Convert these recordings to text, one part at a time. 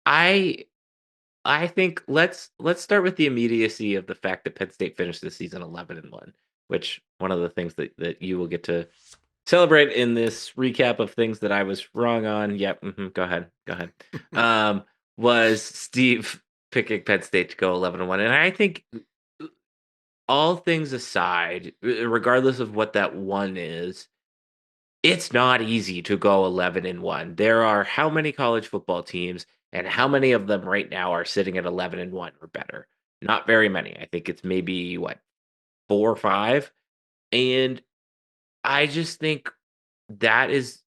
I I think let's start with the immediacy of the fact that Penn State finished the season 11-1, which one of the things that you will get to celebrate in this recap of things that I was wrong on. Yep, go ahead, go ahead. Um, was Steve picking Penn State to go 11-1, and I think all things aside, regardless of what that one is, it's not easy to go 11-1. There are how many college football teams, and how many of them right now are sitting at 11-1 or better? Not very many. I think it's maybe what, 4 or 5. And I just think that is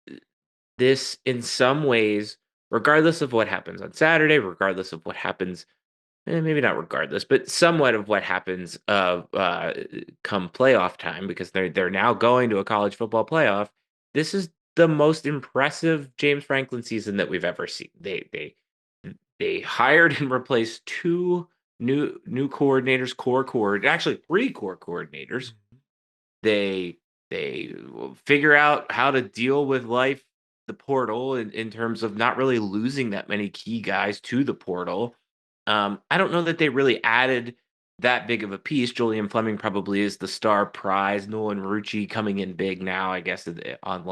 this in some ways, regardless of what happens on Saturday, regardless of what happens, maybe not regardless, but somewhat of what happens come playoff time, because they're now going to a college football playoff. This is the most impressive James Franklin season that we've ever seen. They hired and replaced two new coordinators, actually three core coordinators. They figure out how to deal with life, the portal, in terms of not really losing that many key guys to the portal. I don't know that they really added that big of a piece. Julian Fleming probably is the star prize. Nolan Marucci coming in big now, I guess, on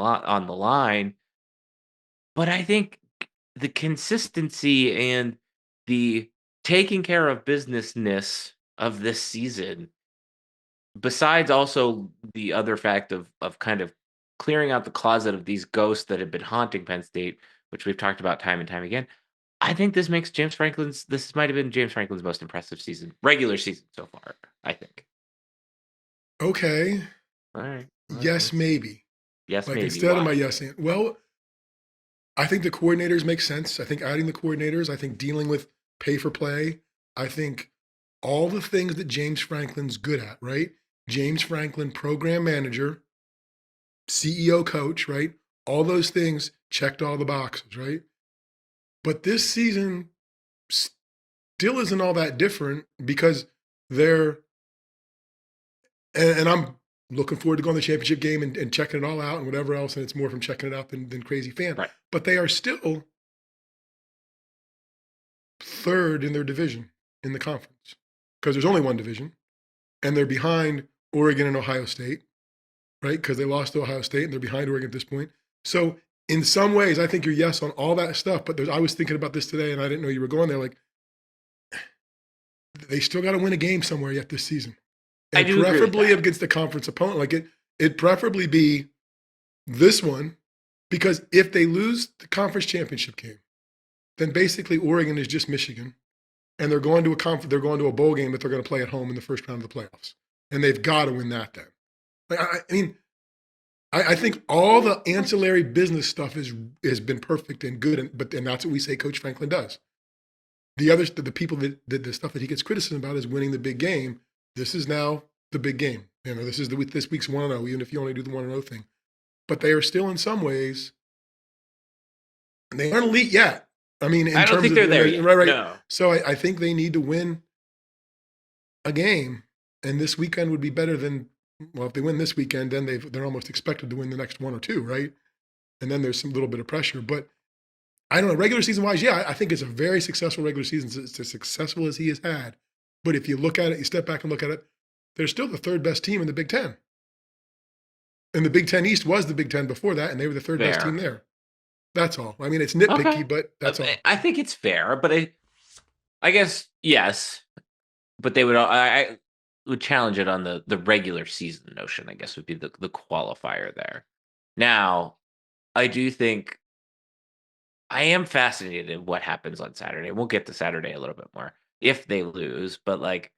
the line. But I think the consistency and the taking care of businessness of this season, besides also the other fact of kind of clearing out the closet of these ghosts that have been haunting Penn State, which we've talked about time and time again. I think this might have been James Franklin's most impressive regular season so far, I think. Okay. All right. Yes, maybe. Yes, Like maybe. instead of Why? my yes and well, I think the coordinators make sense. I think adding the coordinators, I think dealing with pay for play, I think all the things that James Franklin's good at, right? James Franklin, program manager, CEO coach, right? All those things checked all the boxes, right? But this season still isn't all that different because they're, and I'm looking forward to going to the championship game and checking it all out and whatever else. And it's more from checking it out than crazy fan. Right. But they are still third in their division in the conference because there's only one division, and they're behind Oregon and Ohio State, right? Because they lost to Ohio State and they're behind Oregon at this point. So in some ways, I think you're yes on all that stuff. But I was thinking about this today, and I didn't know you were going there. Like they still got to win a game somewhere yet this season, I and do agree with preferably that. against the conference opponent. Like it preferably be this one, because if they lose the conference championship game, then basically Oregon is just Michigan, and they're going to they're going to a bowl game that they're going to play at home in the first round of the playoffs, and they've got to win that then. Like, I mean, I think all the ancillary business stuff has been perfect and good, and that's what we say Coach Franklin does. The people that the stuff that he gets criticism about is winning the big game. This is now the big game. You know, this week's 1-0, even if you only do the 1-0 thing. But they are still in some ways, they aren't elite yet. I mean, in I don't terms think of they're there yet. right. No. So I think they need to win a game, and this weekend would be better than, well, if they win this weekend, then they're almost expected to win the next one or two, right? And then there's some little bit of pressure. But I don't know, regular season wise, yeah, I think it's a very successful regular season. It's as successful as he has had. But if you look at it, you step back and look at it, they're still the third best team in the Big Ten. And the Big Ten East was the Big Ten before that, and they were the third best team Fair. there. That's all. I mean, it's Okay. nitpicky, but that's all. I think it's fair, but I guess yes, but I would challenge it on the regular season notion, I guess would be the qualifier there. Now, I do think I am fascinated in what happens on Saturday. We'll get to Saturday a little bit more if they lose, but like